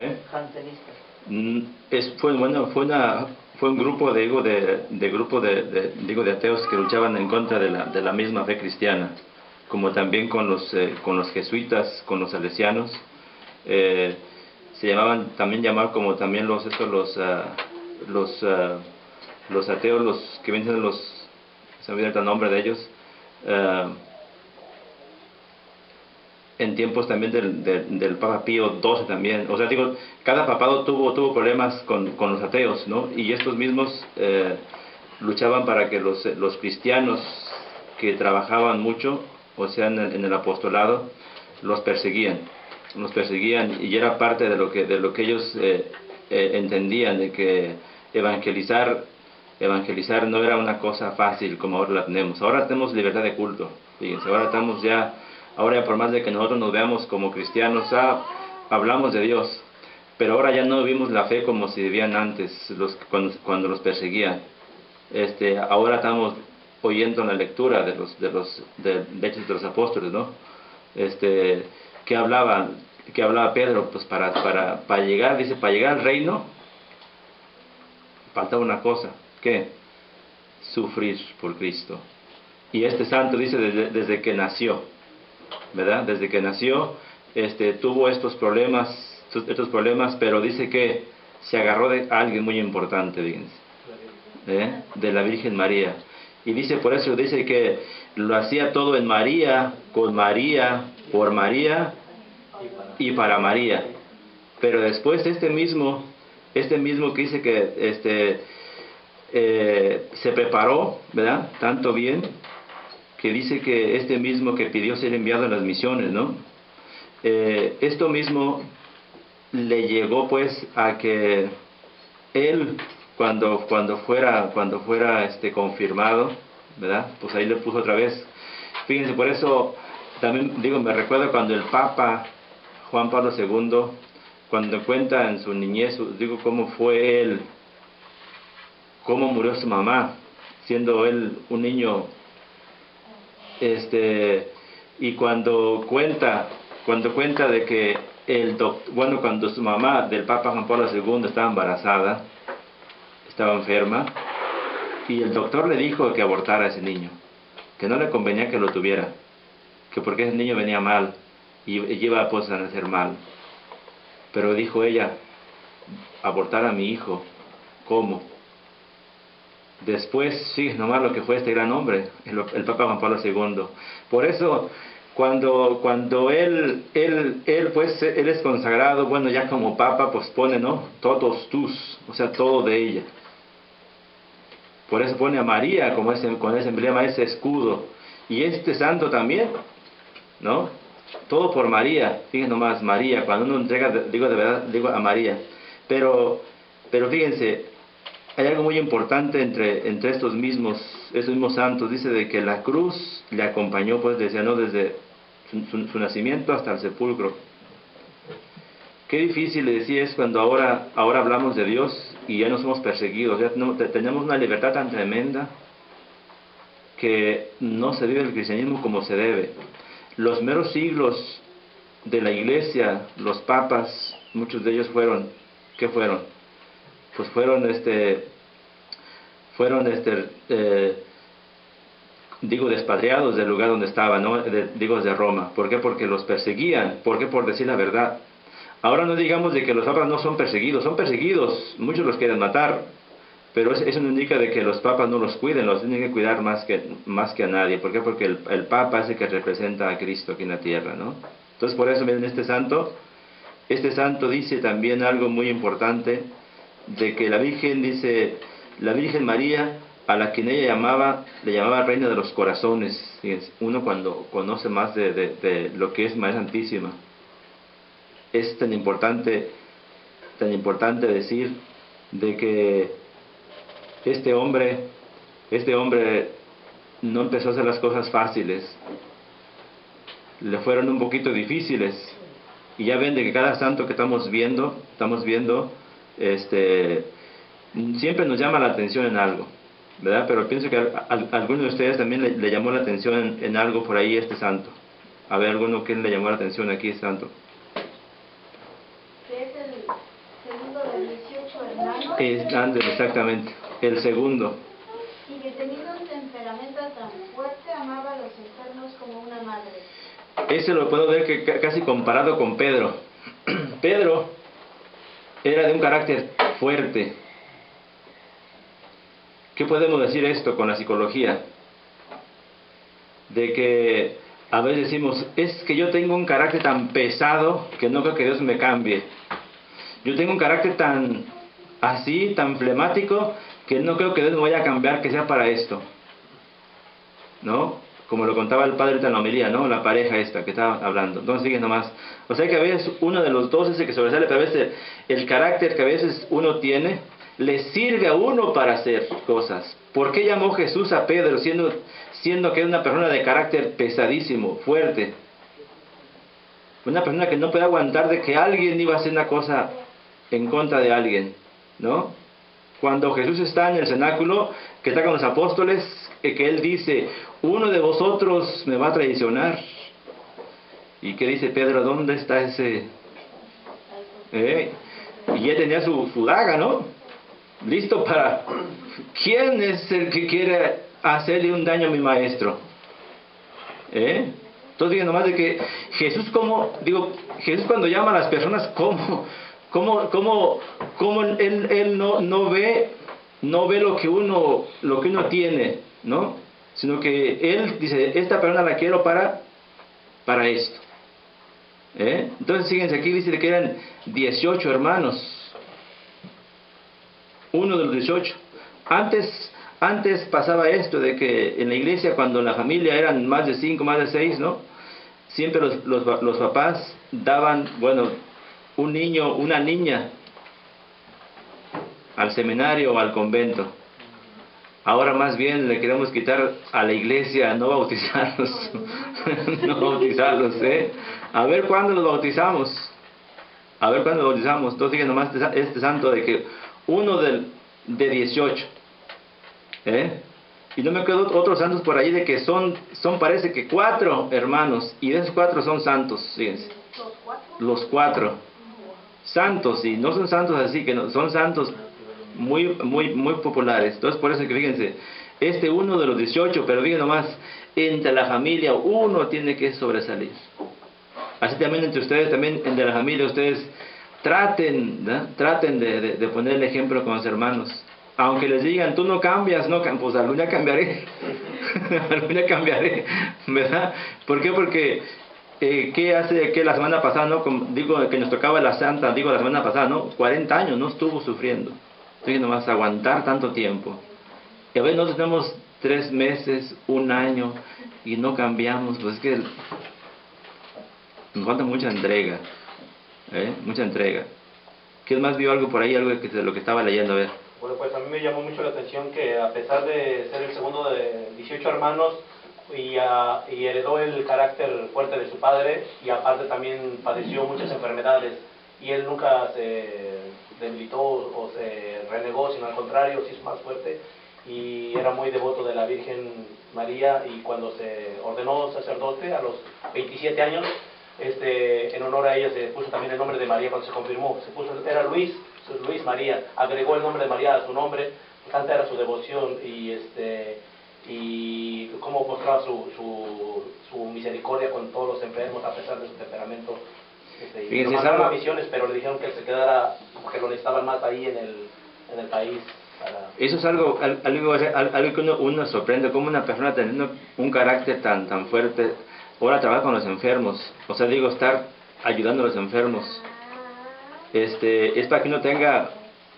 ¿Eh? Jansenistas. Fue un grupo, de ateos que luchaban en contra de la misma fe cristiana, como también con los jesuitas, con los salesianos. eh, Se llamaban, también llamaban como también los, ah, los ateos, los que vienen los, se me olvida el nombre de ellos, ah, en tiempos también del Papa Pío XII también. O sea, digo, cada papado tuvo problemas con los ateos, ¿no? Y estos mismos luchaban para que los cristianos que trabajaban mucho, o sea, en el apostolado, los perseguían. Los perseguían y era parte de lo que ellos entendían, de que evangelizar no era una cosa fácil como ahora la tenemos. Ahora tenemos libertad de culto, fíjense, ahora ya por más de que nosotros nos veamos como cristianos, hablamos de Dios, pero ahora ya no vivimos la fe como si vivían antes, cuando los perseguían. Ahora estamos oyendo la lectura de Hechos de los Apóstoles, ¿no? Este, ¿qué hablaba, qué hablaba Pedro? Pues para llegar, dice, para llegar al reino, faltaba una cosa, ¿qué? Sufrir por Cristo. Y este santo dice desde que nació, ¿verdad? Desde que nació, tuvo estos problemas, pero dice que se agarró de alguien muy importante, fíjense, de la Virgen María. Y dice, por eso dice que lo hacía todo en María, con María, por María y para María. Pero después este mismo que dice que se preparó, ¿verdad? Tanto bien, que dice que este mismo que pidió ser enviado a las misiones, ¿no? Esto mismo le llegó pues a que él cuando fuera confirmado, ¿verdad? Pues ahí le puso otra vez. Fíjense, por eso también digo, me recuerdo cuando el Papa Juan Pablo II, cuando cuenta en su niñez, digo, cómo fue él, cómo murió su mamá, siendo él un niño, y cuando cuenta de que cuando su mamá del Papa Juan Pablo II estaba embarazada, estaba enferma, y el doctor le dijo que abortara a ese niño, que no le convenía que lo tuviera, que porque ese niño venía mal y iba pues a nacer mal. Pero dijo ella, abortar a mi hijo, ¿cómo? Después, sí, nomás lo que fue este gran hombre, el Papa Juan Pablo II. Por eso, cuando él es consagrado, bueno, ya como Papa, pues pone, ¿no? Todos tus, o sea, todo de ella. Por eso pone a María con ese emblema, ese escudo. Y este santo también, ¿no? Todo por María. Fíjense nomás, María, cuando uno entrega, digo de verdad, digo a María. Pero fíjense, hay algo muy importante entre estos mismos santos. Dice de que la cruz le acompañó, pues decía, ¿no? Desde su nacimiento hasta el sepulcro. Qué difícil le decía es cuando ahora hablamos de Dios y ya no somos perseguidos, ya tenemos una libertad tan tremenda que no se vive el cristianismo como se debe. Los meros siglos de la iglesia, los papas, muchos de ellos ¿qué fueron? Pues digo, despatriados del lugar donde estaban, ¿no? Digo, de Roma. ¿Por qué? Porque los perseguían. ¿Por qué? Por decir la verdad. Ahora no digamos de que los papas no son perseguidos, muchos los quieren matar, pero eso no indica de que los papas no los cuiden, los tienen que cuidar más que a nadie. ¿Por qué? Porque el papa es el que representa a Cristo aquí en la tierra, ¿no? Entonces por eso miren este santo dice también algo muy importante, de que la Virgen María, a la quien ella le llamaba Reina de los Corazones. Fíjense, uno cuando conoce más de lo que es María Santísima, es tan importante decir de que este hombre, este hombre no empezó a hacer las cosas fáciles, le fueron un poquito difíciles. Y ya ven de que cada santo que estamos viendo, siempre nos llama la atención en algo, ¿verdad? Pero pienso que a alguno de ustedes también le llamó la atención en algo por ahí este santo. A ver, alguno que le llamó la atención aquí, santo. Que es el segundo de 18 hermanos. Exactamente, el segundo. Y que teniendo un temperamento tan fuerte, amaba a los enfermos como una madre. Ese lo puedo ver que casi comparado con Pedro. Pedro era de un carácter fuerte. ¿Qué podemos decir esto con la psicología? De que a veces decimos, es que yo tengo un carácter tan pesado que no creo que Dios me cambie. Yo tengo un carácter tan así, tan flemático, que no creo que Dios me vaya a cambiar, que sea para esto. ¿No? Como lo contaba el padre en la homilía, ¿no? La pareja esta que estaba hablando. Entonces, fíjense nomás. O sea que a veces uno de los dos es el que sobresale, pero a veces el carácter que a veces uno tiene le sirve a uno para hacer cosas. ¿Por qué llamó Jesús a Pedro siendo que es una persona de carácter pesadísimo, fuerte? Una persona que no puede aguantar de que alguien iba a hacer una cosa en contra de alguien, ¿no? Cuando Jesús está en el cenáculo, que está con los apóstoles, que Él dice, uno de vosotros me va a traicionar. ¿Y qué dice Pedro? ¿Dónde está ese? Y ya tenía su daga, ¿no? Listo para... ¿Quién es el que quiere hacerle un daño a mi maestro? Entonces digo nomás de que Jesús Jesús cuando llama a las personas, ¿cómo él no ve lo que uno tiene, ¿no? Sino que Él dice, esta persona la quiero para esto. Entonces fíjense, aquí dice que eran 18 hermanos. Uno de los 18. Antes pasaba esto de que en la iglesia, cuando la familia eran más de 5, más de 6, ¿no? Siempre los papás daban, un niño, una niña al seminario o al convento. Ahora más bien le queremos quitar a la iglesia, no bautizarlos. No bautizarlos, A ver cuándo los bautizamos. Entonces digan nomás este santo de que uno de 18. Y no me quedo otros santos por ahí de que son parece que 4 hermanos. Y de esos 4 son santos, fíjense. Los 4. Santos, y no son santos así, que no, son santos muy populares. Entonces por eso que fíjense, uno de los 18, pero fíjense nomás, entre la familia uno tiene que sobresalir. Así también entre ustedes, también entre la familia, ustedes traten de poner el ejemplo con los hermanos. Aunque les digan, tú no cambias, pues algún día cambiaré. Algún día cambiaré, ¿verdad? ¿Por qué? Porque ¿qué hace que la semana pasada, no? Que nos tocaba la santa, la semana pasada, ¿no? 40 años no estuvo sufriendo. Entonces nomás aguantar tanto tiempo. Y a veces nosotros tenemos 3 meses, 1 año y no cambiamos, pues es que nos falta mucha entrega. Mucha entrega. ¿Quién más vio algo por ahí, algo de lo que estaba leyendo? A ver. Bueno, pues a mí me llamó mucho la atención que a pesar de ser el segundo de 18 hermanos y heredó el carácter fuerte de su padre, y aparte también padeció muchas enfermedades, y él nunca se debilitó o se renegó, sino al contrario, se hizo más fuerte, y era muy devoto de la Virgen María, y cuando se ordenó sacerdote a los 27 años, en honor a ella se puso también el nombre de María cuando se confirmó. Era Luis María, agregó el nombre de María a su nombre, tanta era su devoción y cómo mostraba su misericordia con todos los enfermos a pesar de su temperamento. Y lo mandaron a misiones, pero le dijeron que se quedara, porque lo necesitaban más ahí en el país. Eso es algo que uno sorprende, como una persona teniendo un carácter tan fuerte, ahora trabaja con los enfermos. O sea, estar ayudando a los enfermos. Es para que uno tenga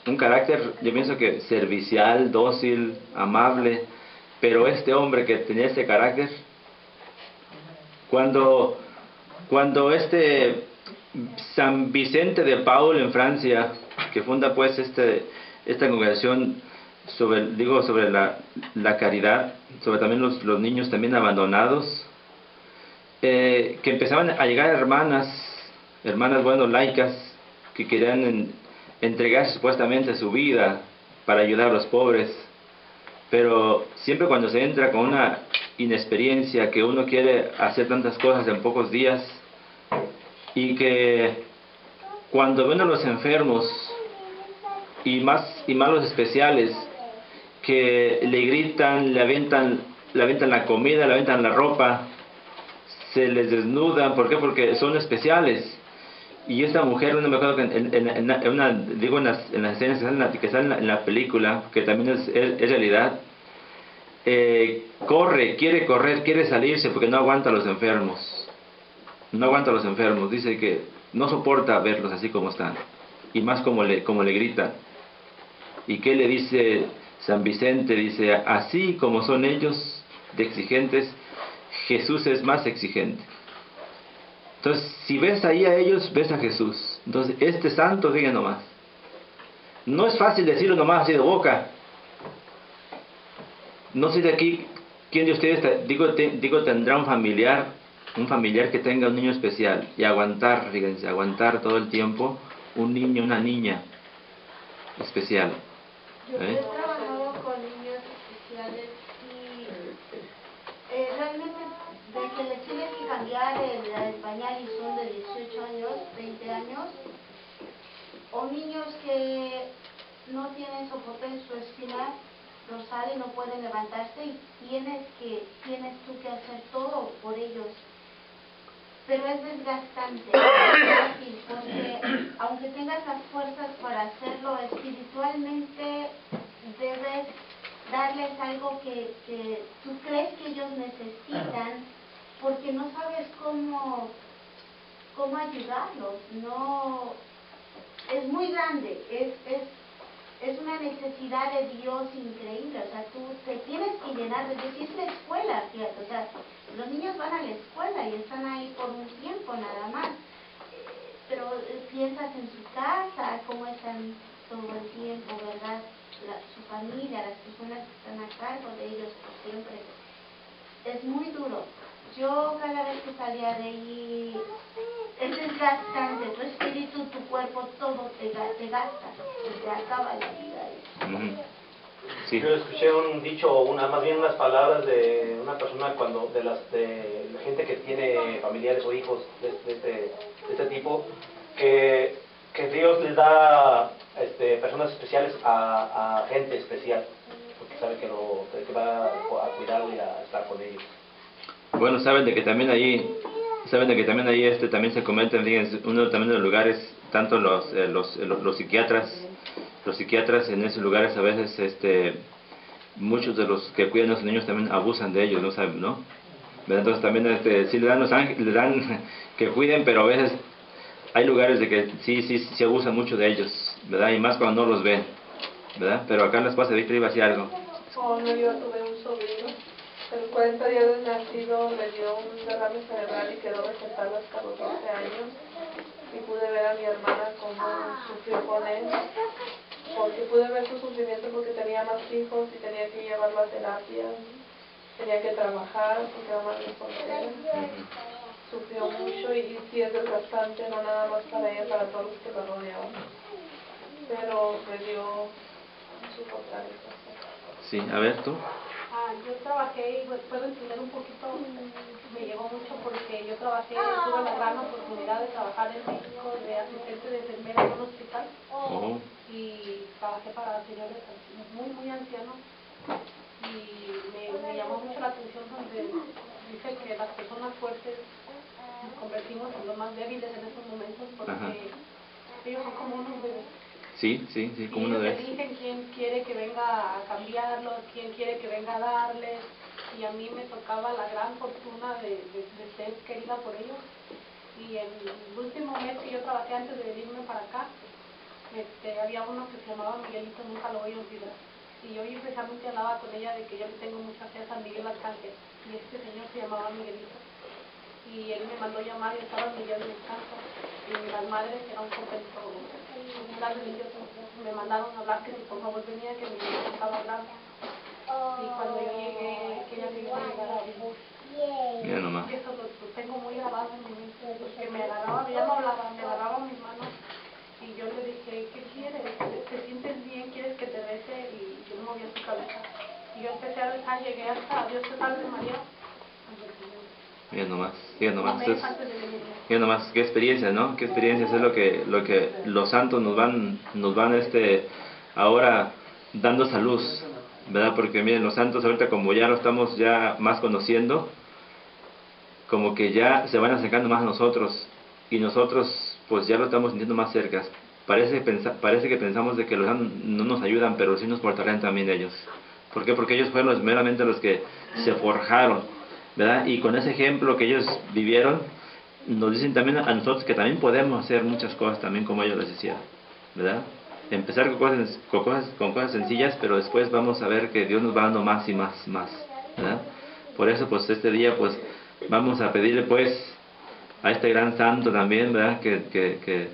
un carácter, yo pienso que servicial, dócil, amable. Pero este hombre que tenía este carácter, cuando San Vicente de Paul en Francia, que funda pues esta congregación sobre la caridad, sobre también los niños también abandonados, que empezaban a llegar hermanas, laicas, que querían entregar supuestamente su vida para ayudar a los pobres, pero siempre cuando se entra con una inexperiencia, que uno quiere hacer tantas cosas en pocos días, y que cuando ven a los enfermos y más los especiales, que le gritan, le avientan la comida, le avientan la ropa, se les desnudan. ¿Por qué? Porque son especiales. Y esta mujer, no me acuerdo que en las escenas que salen en la película, que también es realidad, quiere correr, quiere salirse porque no aguanta a los enfermos. No aguanta a los enfermos. Dice que no soporta verlos así como están. Y más como le gritan. ¿Y qué le dice San Vicente? Dice, así como son ellos de exigentes, Jesús es más exigente. Entonces, si ves ahí a ellos, ves a Jesús. Entonces, este santo, fíjense nomás. No es fácil decirlo nomás así de boca. No sé de aquí, ¿quién de ustedes, digo, tendrá un familiar que tenga un niño especial? Y aguantar, fíjense, aguantar todo el tiempo un niño, una niña especial. Yo he trabajado con niños especiales y realmente de que les tienes que cambiar el pañal y son de 18 años, 20 años, o niños que no tienen soporte en su espina dorsal y no pueden levantarse y tienes tú que hacer todo por ellos. Pero es desgastante, es fácil, porque aunque tengas las fuerzas para hacerlo, espiritualmente debes darles algo que tú crees que ellos necesitan, porque no sabes cómo ayudarlos. No, es muy grande, es una necesidad de Dios increíble. O sea, tú te tienes que llenar de Dios. Y es la escuela, fíjate. O sea, los niños van a la escuela y están ahí por un tiempo nada más. Pero piensas en su casa, cómo están todo el tiempo, ¿verdad? Su familia, las personas que están a cargo de ellos por siempre. Es muy duro. Yo cada vez que salía de ahí, es desgastante. Tu espíritu, tu cuerpo, todo te gasta. Te acaba la vida ahí. Sí. Yo escuché un dicho, más bien unas palabras de una persona de la gente que tiene familiares o hijos de este tipo, que Dios les da personas especiales a gente especial, porque sabe que va a cuidarlo y a estar con ellos. Bueno, saben de que también ahí también se cometen, fíjense, uno también de los lugares, tanto los psiquiatras en esos lugares a veces muchos de los que cuidan a los niños también abusan de ellos, no saben, ¿no? ¿Verdad? Entonces también sí le dan que cuiden, pero a veces hay lugares de que sí abusan mucho de ellos, ¿verdad? Y más cuando no los ven, ¿verdad? Pero acá en las Paz, Víctor iba a decir algo. Oh, no, yo tuve un sobrino, el 40 días de nacido le dio un derrame cerebral y quedó vegetal hasta los 12 años. Y pude ver a mi hermana cómo sufrió con él, porque pude ver su sufrimiento porque tenía más hijos y tenía que llevarlo a terapia, tenía que trabajar porque era madre soltera. Sufrió mucho y sí es desgastante, no nada más para ella, para todos los que la rodeaban. Pero me dio su fortaleza. Sí, a ver tú. Yo trabajé, y puedo entender un poquito, me llegó mucho porque yo tuve la gran oportunidad de trabajar en México de asistente de enfermera en un hospital. Y trabajé para señores muy, muy ancianos. Y me llamó mucho la atención donde dice que las personas fuertes nos convertimos en los más débiles en estos momentos porque ellos son como unos bebés. Sí, como uno de ellos. Eligen quién quiere que venga a cambiarlos, quién quiere que venga a darles, y a mí me tocaba la gran fortuna de ser querida por ellos. Y en el último mes que yo trabajé antes de venirme para acá, había uno que se llamaba Miguelito, nunca lo voy a olvidar. Y yo precisamente hablaba con ella de que yo le tengo mucha fe a San Miguel Arcángel, y este señor se llamaba Miguelito. Y él me mandó llamar y estaba en mi día de descanso. Y las madres, que era un convento religioso, me mandaron a hablar que si por favor venía, que mi hijo estaba hablando. Y cuando yo llegué, que ella me iba a llegar a abrir. Mira nomás. Y eso lo tengo muy grabado en mi mente, porque me agarraba, ya no hablaba, me agarraba mis manos. Y yo le dije, ¿qué quieres? ¿Te sientes bien? ¿Quieres que te bese? Y yo movía su cabeza. Y yo empecé a rezar, llegué hasta Dios te salve María. Mira Un nomás, mes antes de venir. mira nomás, qué experiencia, ¿no? Qué experiencias es lo que los santos nos van ahora dando esa luz, ¿verdad? Porque miren, los santos ahorita como ya lo estamos ya más conociendo, como que ya se van acercando más a nosotros, y nosotros pues ya lo estamos sintiendo más cerca. Parece que pensamos de que los santos no nos ayudan, pero sí nos portarán también ellos. ¿Por qué? Porque ellos fueron meramente los que se forjaron, ¿verdad? Y con ese ejemplo que ellos vivieron, nos dicen también a nosotros que también podemos hacer muchas cosas también como ellos les hicieron, ¿verdad? Empezar con cosas sencillas, pero después vamos a ver que Dios nos va dando más y más, ¿verdad? Por eso pues este día pues vamos a pedirle pues a este gran santo también, ¿verdad? Que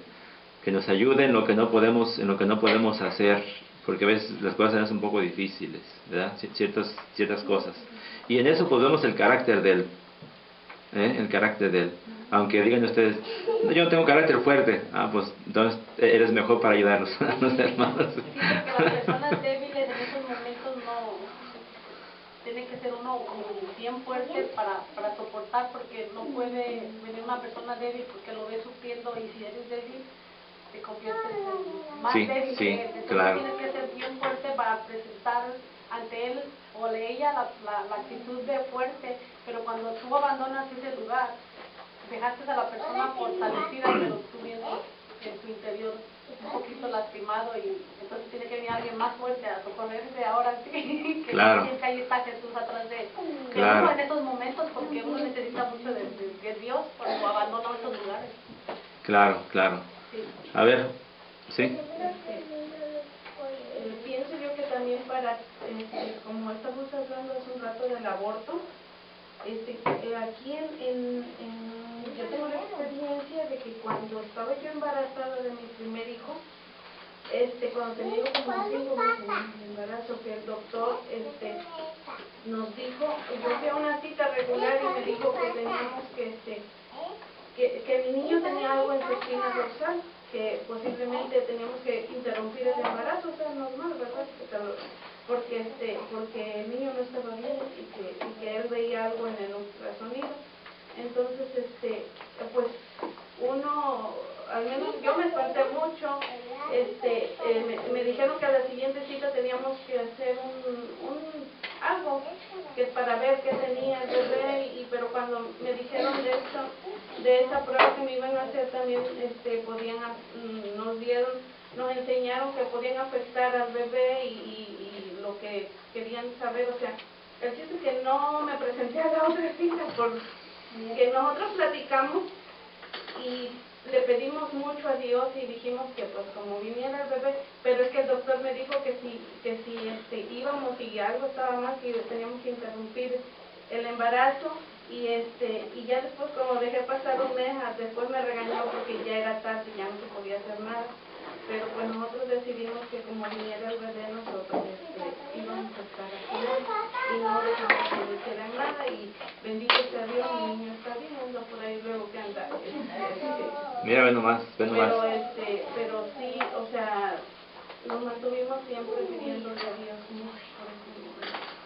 nos ayude en lo que no podemos hacer, porque a veces las cosas son un poco difíciles, ¿verdad? Ciertas cosas. Y en eso pues vemos el carácter de él, el carácter de él. Aunque digan ustedes, "No, yo no tengo carácter fuerte", pues entonces eres mejor para ayudarnos a los hermanos. Sí, porque las personas débiles en esos momentos no tiene que ser uno como bien fuerte para soportar, porque no puede venir una persona débil porque lo ve sufriendo, y si eres débil te conviertes en más Sí, débil sí, que él. Entonces claro. tienes que ser bien fuerte para presentar ante él o de ella la actitud de fuerte, pero cuando tú abandonas ese lugar, dejaste a la persona fortalecida, pero tú mismo en tu interior un poquito lastimado, y entonces tiene que venir alguien más fuerte a socorrerse ahora sí, que Claro. siente que ahí está Jesús atrás de Claro. uno en esos momentos, porque uno necesita mucho de Dios cuando abandona esos lugares. Claro, claro. Sí. A ver, sí. Pienso yo que también para, como estamos hablando hace un rato del aborto, aquí yo tengo la experiencia de que cuando estaba yo embarazada de mi primer hijo, cuando tenía como 5 meses de embarazo, que el doctor nos dijo, yo fui a una cita regular y me dijo que teníamos que mi niño tenía algo en su espina dorsal, que posiblemente teníamos que interrumpir el embarazo, o sea, normal, ¿verdad? Porque el niño no estaba bien y que él veía algo en el ultrasonido. Entonces, pues uno, al menos yo me espanté mucho. Me dijeron que a la siguiente cita teníamos que hacer algo que para ver qué tenía el bebé, pero cuando me dijeron de esa prueba que me iban a hacer también, nos enseñaron que podían afectar al bebé y lo que querían saber, o sea, el chiste es que no me presenté a la otra cita porque nosotros platicamos y le pedimos mucho a Dios y dijimos que pues como viniera el bebé, pero es que el doctor me dijo que si íbamos y algo estaba mal, que teníamos que interrumpir el embarazo, y ya después, como dejé pasar un mes, después me regañó porque ya era tarde y ya no se podía hacer nada. Pero pues nosotros decidimos que como viniera el bebé, nosotros íbamos a estar aquí y no dejamos que le hicieran nada, y bendito sea Dios, mi niño está bien, anda por ahí luego que anda. Mira, ve nomás. Pero sí, o sea, nos mantuvimos siempre pidiéndole a Dios mucho por eso.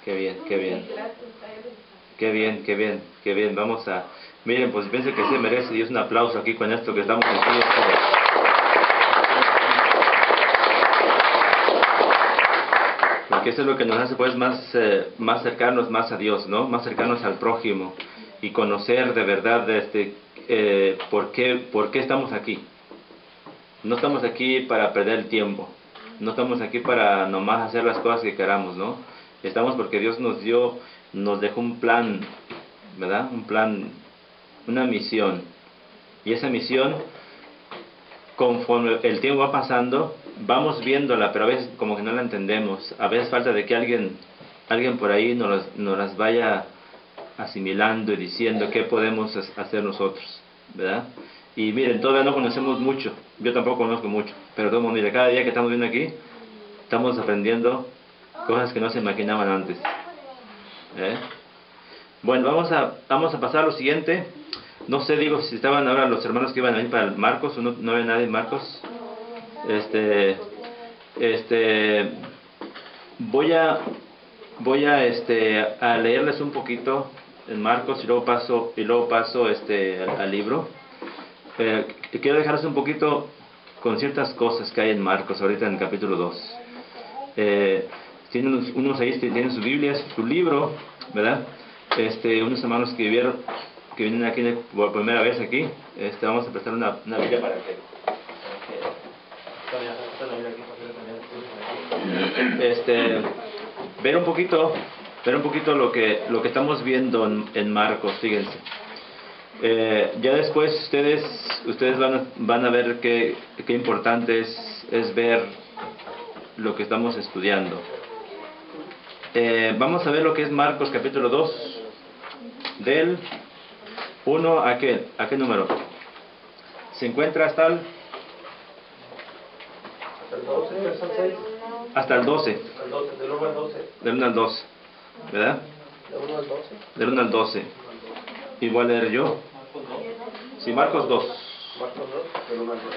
Qué bien, qué bien. Y gracias a Él. Qué bien, qué bien, qué bien. Vamos a... Miren, pues pienso que se merece Dios un aplauso aquí con esto que estamos aquí. Porque eso es lo que nos hace pues más cercanos más a Dios, ¿no? Más cercanos al prójimo, y conocer de verdad por qué estamos aquí. No estamos aquí para perder el tiempo. No estamos aquí para nomás hacer las cosas que queramos, ¿no? Estamos porque Dios nos dejó un plan, ¿verdad? Un plan, una misión. Y esa misión, conforme el tiempo va pasando, vamos viéndola, pero a veces como que no la entendemos. A veces falta de que alguien por ahí nos las vaya asimilando y diciendo qué podemos hacer nosotros, ¿verdad? Y miren, todavía no conocemos mucho, yo tampoco conozco mucho, pero todo el mundo, mira, cada día que estamos viendo aquí, estamos aprendiendo cosas que no se imaginaban antes. Bueno, vamos a pasar a lo siguiente. No sé, digo, si estaban ahora los hermanos que iban a ir para el Marcos, o no había nadie en Marcos. Voy a leerles un poquito en Marcos y luego paso al libro. Quiero dejarles un poquito con ciertas cosas que hay en Marcos ahorita en el capítulo 2. Tienen unos ahí, tienen sus Biblias, su libro, ¿verdad? Unos hermanos que vienen aquí por primera vez aquí, vamos a prestar una Biblia para que ver un poquito lo que estamos viendo en Marcos. Fíjense, ya después ustedes van a ver qué importante es ver lo que estamos estudiando. Vamos a ver lo que es Marcos capítulo 2, del 1 ¿a qué número? Se encuentra hasta el 12, hasta el 6. Hasta el 12. Hasta el 12, del 1 al 12. Del 1 al 12, ¿verdad? Del 1 al 12. Del 1 al 12. Igual leer yo. Sí, Marcos 2. Marcos 2, del 1 al 12.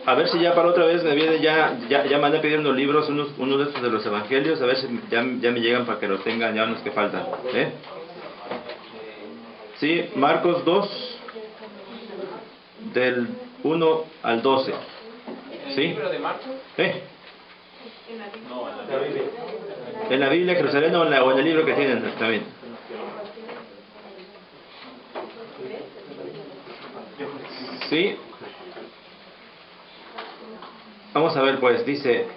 A ver si ya para otra vez me viene, ya me han pedido unos libros, uno de estos de los evangelios, a ver si ya me llegan para que los tengan ya unos que faltan. Sí, Marcos 2, del 1 al 12. ¿Sí? ¿El libro de Marcos? No, en la Biblia. En la Biblia Jerusalén o en el libro que tienen también. Sí. Vamos a ver pues, dice: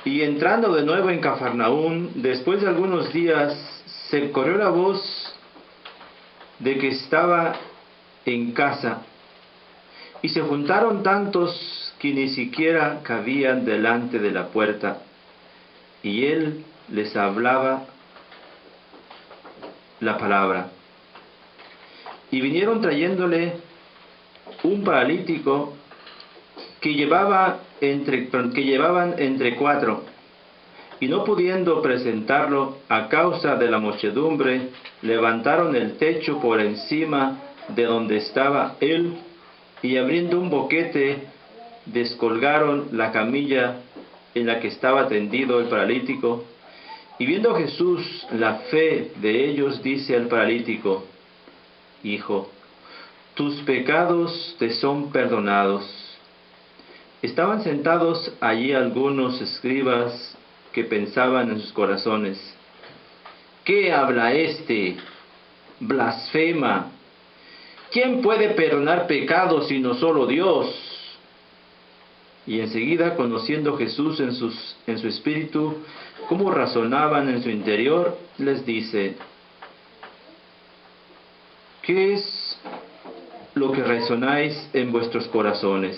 y entrando de nuevo en Cafarnaún, después de algunos días, se corrió la voz de que estaba en casa, y se juntaron tantos que ni siquiera cabían delante de la puerta, y él les hablaba la palabra. Y vinieron trayéndole un paralítico que llevaban entre 4, y no pudiendo presentarlo a causa de la muchedumbre, levantaron el techo por encima de donde estaba él, y abriendo un boquete, descolgaron la camilla en la que estaba tendido el paralítico. Y viendo Jesús la fe de ellos, dice al paralítico: hijo, tus pecados te son perdonados. Estaban sentados allí algunos escribas que pensaban en sus corazones: ¿qué habla este? Blasfema. ¿Quién puede perdonar pecados sino solo Dios? Y enseguida, conociendo Jesús en su espíritu cómo razonaban en su interior, les dice: ¿qué es lo que razonáis en vuestros corazones?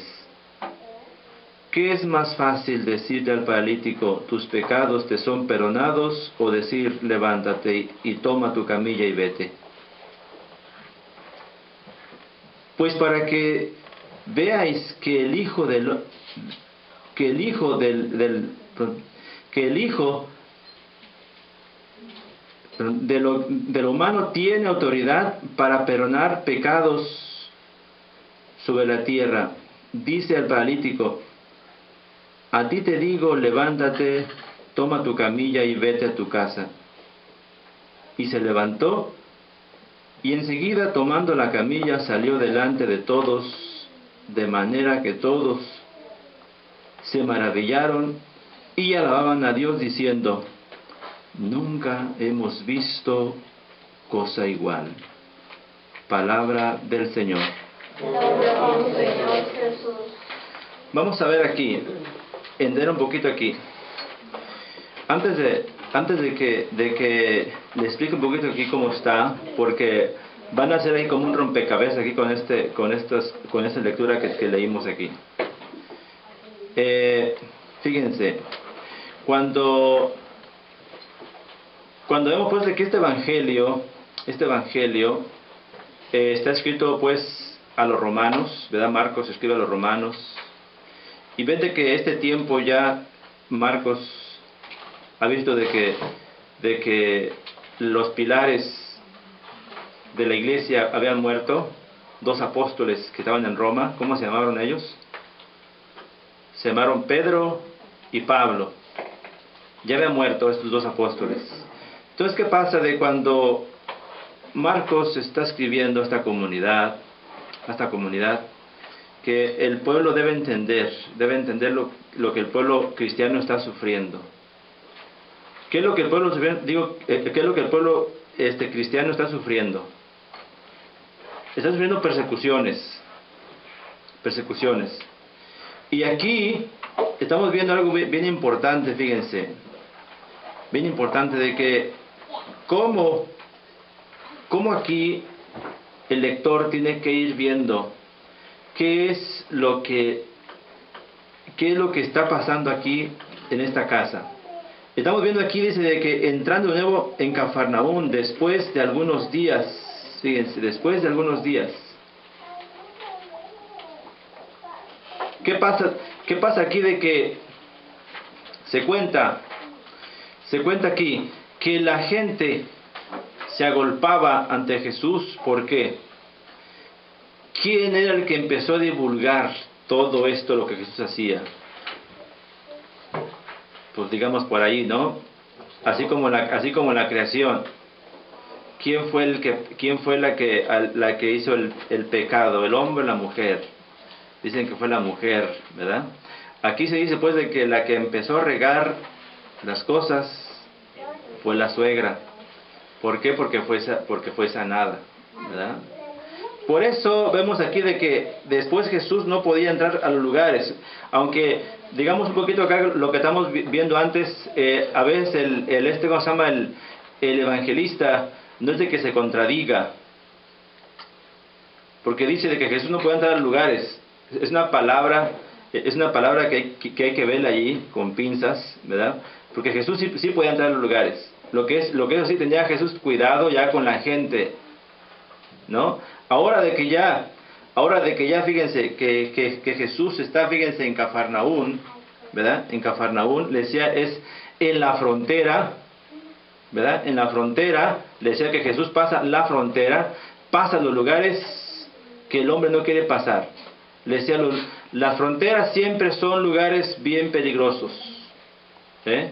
¿Qué es más fácil, decirle al paralítico: tus pecados te son perdonados, o decir: levántate y toma tu camilla y vete? Pues para que veáis que el Hijo de lo humano tiene autoridad para perdonar pecados sobre la tierra. Dice al paralítico: a ti te digo, levántate, toma tu camilla y vete a tu casa. Y se levantó, y enseguida, tomando la camilla, salió delante de todos, de manera que todos se maravillaron y alababan a Dios, diciendo: nunca hemos visto cosa igual. Palabra del Señor. Vamos a ver aquí, entender un poquito aquí. Antes de que le explique un poquito aquí cómo está, porque van a hacer ahí como un rompecabezas aquí con esta lectura que leímos aquí. Fíjense, cuando vemos pues de que este evangelio está escrito pues a los romanos, ¿verdad? Marcos escribe a los romanos, y ven de que este tiempo ya Marcos ha visto de que los pilares de la iglesia habían muerto, 2 apóstoles que estaban en Roma. ¿Cómo se llamaron ellos? Se llamaron Pedro y Pablo. Ya habían muerto estos 2 apóstoles. Entonces, ¿qué pasa de cuando Marcos está escribiendo a esta comunidad, que el pueblo debe entender lo que el pueblo cristiano está sufriendo? ¿Qué es lo que el pueblo cristiano está sufriendo? Está sufriendo persecuciones. Y aquí estamos viendo algo bien importante, fíjense. Bien importante de que cómo aquí el lector tiene que ir viendo qué es lo que está pasando aquí en esta casa. Estamos viendo aquí, dice, de que entrando de nuevo en Cafarnaún, después de algunos días, fíjense, después de algunos días. ¿Qué pasa aquí de que se cuenta aquí que la gente se agolpaba ante Jesús? ¿Por qué? ¿Quién era el que empezó a divulgar todo esto, lo que Jesús hacía? Pues digamos por ahí, ¿no? Así como la creación. ¿Quién fue la que hizo el pecado? ¿El hombre o la mujer? Dicen que fue la mujer, ¿verdad? Aquí se dice pues de que la que empezó a regar las cosas fue la suegra. ¿Por qué? Porque fue sanada, ¿verdad? Por eso vemos aquí de que después Jesús no podía entrar a los lugares. Aunque digamos un poquito acá lo que estamos viendo antes, a veces ¿cómo se llama? El evangelista no es de que se contradiga, porque dice de que Jesús no puede entrar a los lugares. Es una palabra que hay que verla allí con pinzas, ¿verdad? Porque Jesús sí podía entrar a los lugares. Lo que eso sí tenía Jesús cuidado ya con la gente, ¿no? Ahora de que ya fíjense que Jesús está, fíjense, en Cafarnaún, ¿verdad? En Cafarnaún, le decía, es en la frontera, ¿verdad? En la frontera, le decía que Jesús pasa la frontera, pasa los lugares que el hombre no quiere pasar. Le decía, las fronteras siempre son lugares bien peligrosos,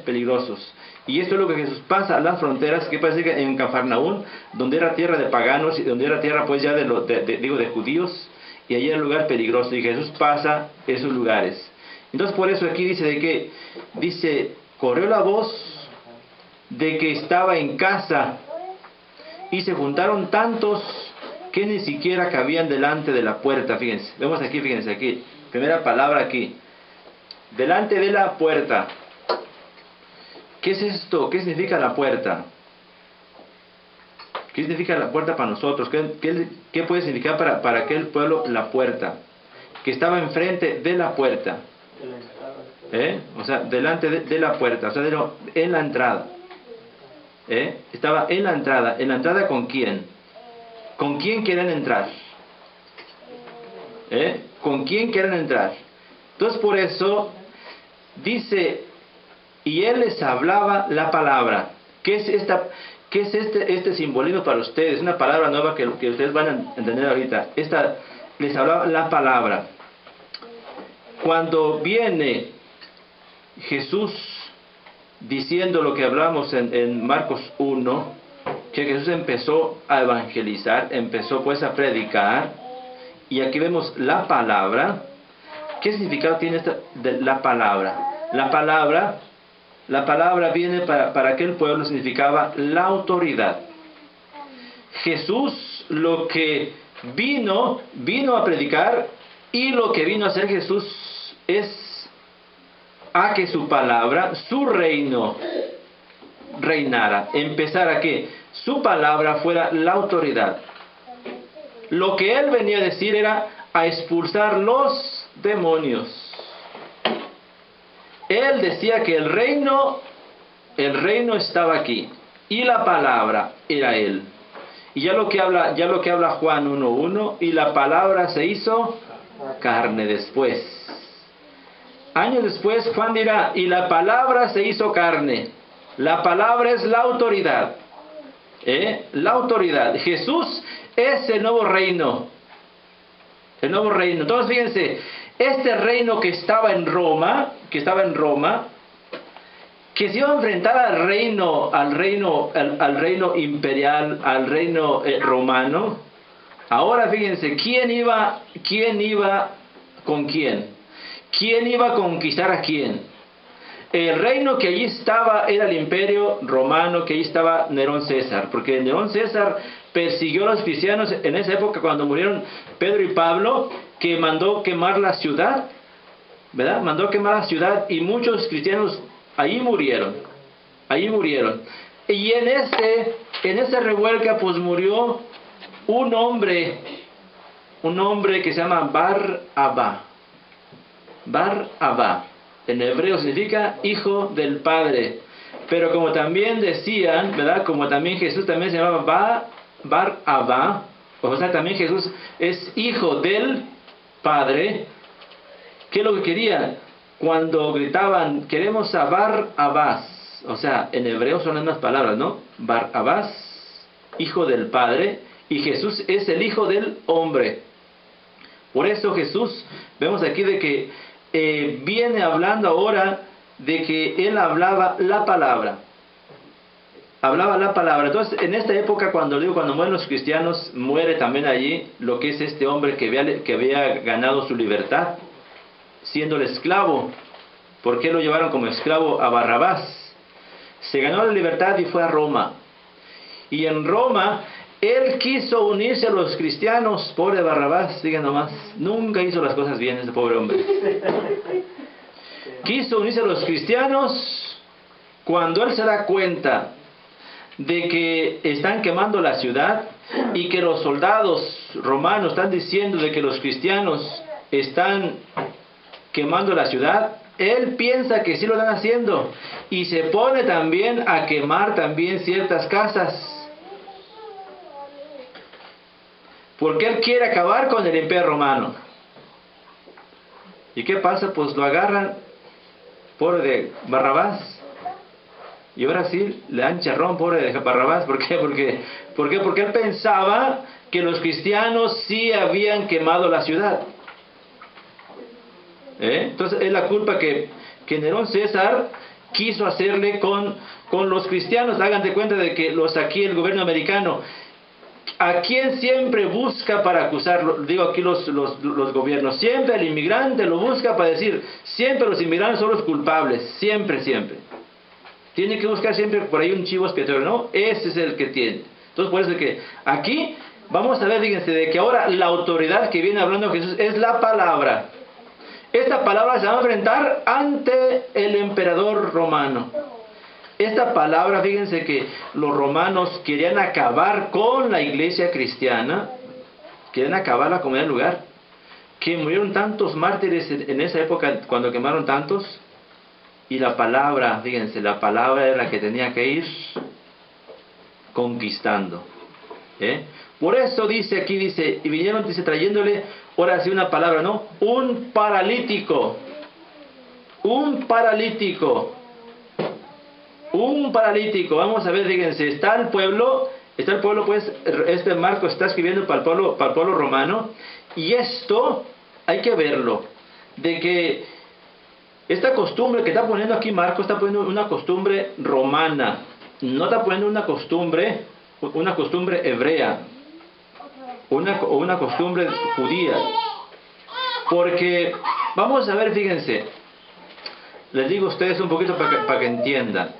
peligrosos. Y esto es lo que Jesús pasa, las fronteras, que parece que en Cafarnaún, donde era tierra de paganos, y donde era tierra pues ya de judíos, y allí era un lugar peligroso, y Jesús pasa esos lugares. Entonces por eso aquí dice, corrió la voz de que estaba en casa, y se juntaron tantos que ni siquiera cabían delante de la puerta. Fíjense, vemos aquí, fíjense aquí, primera palabra aquí, delante de la puerta. ¿Qué es esto? ¿Qué significa la puerta? ¿Qué significa la puerta para nosotros? ¿Qué puede significar para aquel pueblo la puerta? Que estaba enfrente de la puerta. O sea, delante de la puerta, o sea, en la entrada. Estaba en la entrada. ¿En la entrada con quién? ¿Con quién quieren entrar? ¿Con quién quieren entrar? Entonces por eso dice, y él les hablaba la palabra. ¿Qué es este simbolismo para ustedes? Una palabra nueva que ustedes van a entender ahorita. Les hablaba la palabra. Cuando viene Jesús diciendo lo que hablamos en Marcos 1, que Jesús empezó a evangelizar, empezó pues a predicar, y aquí vemos la palabra. ¿Qué significado tiene la palabra? La palabra viene para aquel pueblo, significaba la autoridad. Jesús lo que vino a predicar, y lo que vino a hacer Jesús es a que su palabra, su reino reinara, empezara que su palabra fuera la autoridad. Lo que él venía a decir era a expulsar los demonios. Él decía que el reino estaba aquí, y la palabra era él. Y ya lo que habla Juan 1:1, y la palabra se hizo carne después. Años después Juan dirá, y la palabra se hizo carne. La palabra es la autoridad. La autoridad. Jesús es el nuevo reino. El nuevo reino. Entonces fíjense, este reino que estaba en Roma, que se iba a enfrentar al reino imperial, al reino romano. Ahora fíjense, ¿quién iba con quién? ¿Quién iba a conquistar a quién? El reino que allí estaba era el imperio romano, que allí estaba Nerón César, porque Nerón César persiguió a los cristianos en esa época cuando murieron Pedro y Pablo, que mandó quemar la ciudad, ¿verdad? Mandó quemar la ciudad y muchos cristianos ahí murieron. Y en esa revuelca pues murió un hombre que se llama Bar-Abá. Bar-Abá, en hebreo significa hijo del Padre. Pero como también decían, ¿verdad? Como también Jesús también se llamaba Bar-Abá, o sea, también Jesús es hijo del Padre. ¿Qué es lo que querían? Cuando gritaban, queremos a Bar-Abás, o sea, en hebreo son las mismas palabras, ¿no? Bar-Abás, hijo del Padre, y Jesús es el hijo del hombre. Por eso Jesús, vemos aquí de que viene hablando ahora de que Él hablaba la palabra. Hablaba la palabra. Entonces, en esta época, cuando mueren los cristianos, muere también allí lo que es este hombre que había ganado su libertad, siendo el esclavo. ¿Por qué lo llevaron como esclavo a Barrabás? Se ganó la libertad y fue a Roma. Y en Roma, él quiso unirse a los cristianos. Pobre Barrabás, digan nomás, nunca hizo las cosas bien ese pobre hombre. Quiso unirse a los cristianos. Cuando él se da cuenta de que están quemando la ciudad y que los soldados romanos están diciendo de que los cristianos están quemando la ciudad, él piensa que sí lo están haciendo y se pone también a quemar también ciertas casas, porque él quiere acabar con el imperio romano. ¿Y qué pasa? Pues lo agarran, pobre de Barrabás, y ahora sí le dan charrón, pobre de Barrabás. ¿Por qué? Porque él pensaba que los cristianos sí habían quemado la ciudad. Entonces es la culpa que Nerón César quiso hacerle con los cristianos. Hagan de cuenta de que aquí el gobierno americano, ¿a quién siempre busca para acusarlo? Digo aquí los gobiernos, siempre el inmigrante lo busca para decir, siempre los inmigrantes son los culpables, siempre. Tiene que buscar siempre por ahí un chivo expiatorio, ¿no? Ese es el que tiene. Entonces por eso que aquí vamos a ver, fíjense, de que ahora la autoridad que viene hablando Jesús es la palabra. Esta palabra se va a enfrentar ante el emperador romano. Esta palabra, fíjense que los romanos querían acabar con la iglesia cristiana, querían acabar la comunidad del lugar, que murieron tantos mártires en esa época cuando quemaron tantos, y la palabra, fíjense, la palabra era la que tenía que ir conquistando. Por eso dice, y vinieron, trayéndole, ahora sí una palabra, ¿no? Un paralítico. Vamos a ver, fíjense, está el pueblo, pues, este Marcos está escribiendo para el pueblo romano, y esto hay que verlo, de que esta costumbre que está poniendo aquí Marcos, está poniendo una costumbre romana, no está poniendo una costumbre hebrea, o una costumbre judía. Porque, vamos a ver, fíjense, les digo a ustedes un poquito para que entiendan.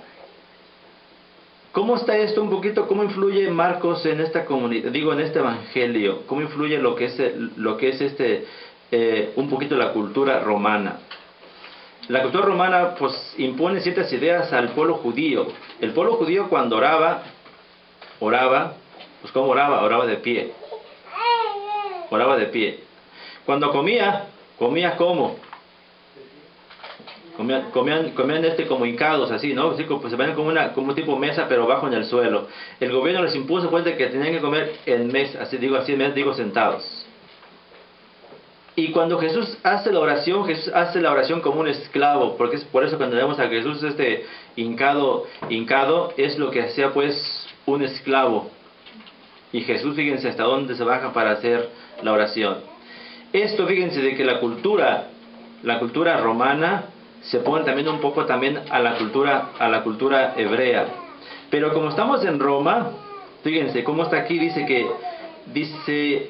¿Cómo está esto un poquito? ¿Cómo influye Marcos en esta comunidad? En este evangelio. ¿Cómo influye lo que es un poquito la cultura romana? La cultura romana pues impone ciertas ideas al pueblo judío. El pueblo judío cuando oraba, pues ¿cómo oraba? Oraba de pie. Cuando comía ¿cómo? Comían como hincados, así, ¿no? Así, pues se ponían como tipo mesa, pero bajo en el suelo. El gobierno les impuso pues de que tenían que comer en mesa, digo sentados. Y cuando Jesús hace la oración como un esclavo, porque es por eso cuando vemos a Jesús hincado, es lo que hacía pues un esclavo. Y Jesús, fíjense hasta dónde se baja para hacer la oración. Esto, fíjense, de que la cultura romana se pone también un poco también a la cultura hebrea. Pero como estamos en Roma, fíjense cómo está aquí, dice,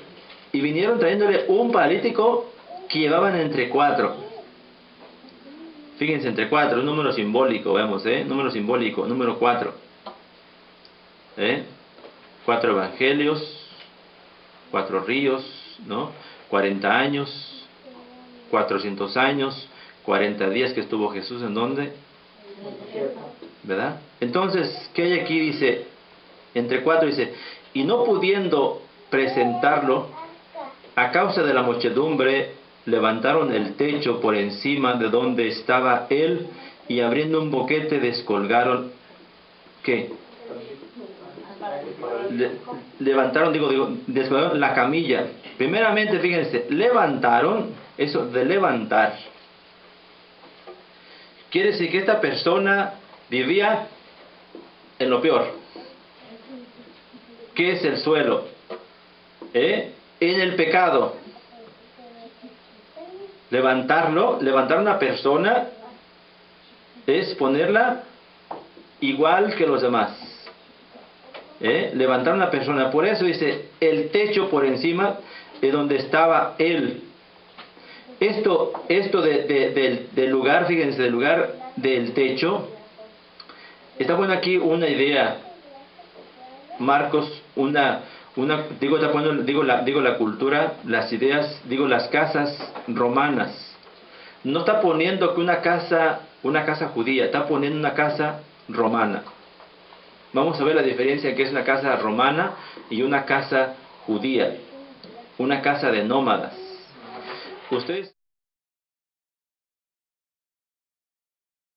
y vinieron trayéndole un paralítico que llevaban entre 4. Fíjense, entre 4, un número simbólico, vemos, número simbólico, número 4. 4 evangelios, 4 ríos, ¿no? 40 años, 400 años, 40 días que estuvo Jesús, ¿en dónde? ¿Verdad? Entonces, ¿qué hay aquí? Dice, entre 4 dice, y no pudiendo presentarlo, a causa de la muchedumbre, levantaron el techo por encima de donde estaba él, y abriendo un boquete descolgaron, ¿qué? Levantaron, descolgaron la camilla. Primeramente, fíjense, levantaron, eso de levantar, quiere decir que esta persona vivía en lo peor. ¿Qué es el suelo? En el pecado. Levantar una persona es ponerla igual que los demás. Levantar una persona. Por eso dice, el techo por encima de donde estaba él. Esto del lugar, fíjense, del lugar del techo, está poniendo aquí una idea, Marcos, la cultura, las ideas, las casas romanas. No está poniendo que una casa judía, está poniendo una casa romana. Vamos a ver la diferencia que es una casa romana y una casa judía, una casa de nómadas. Ustedes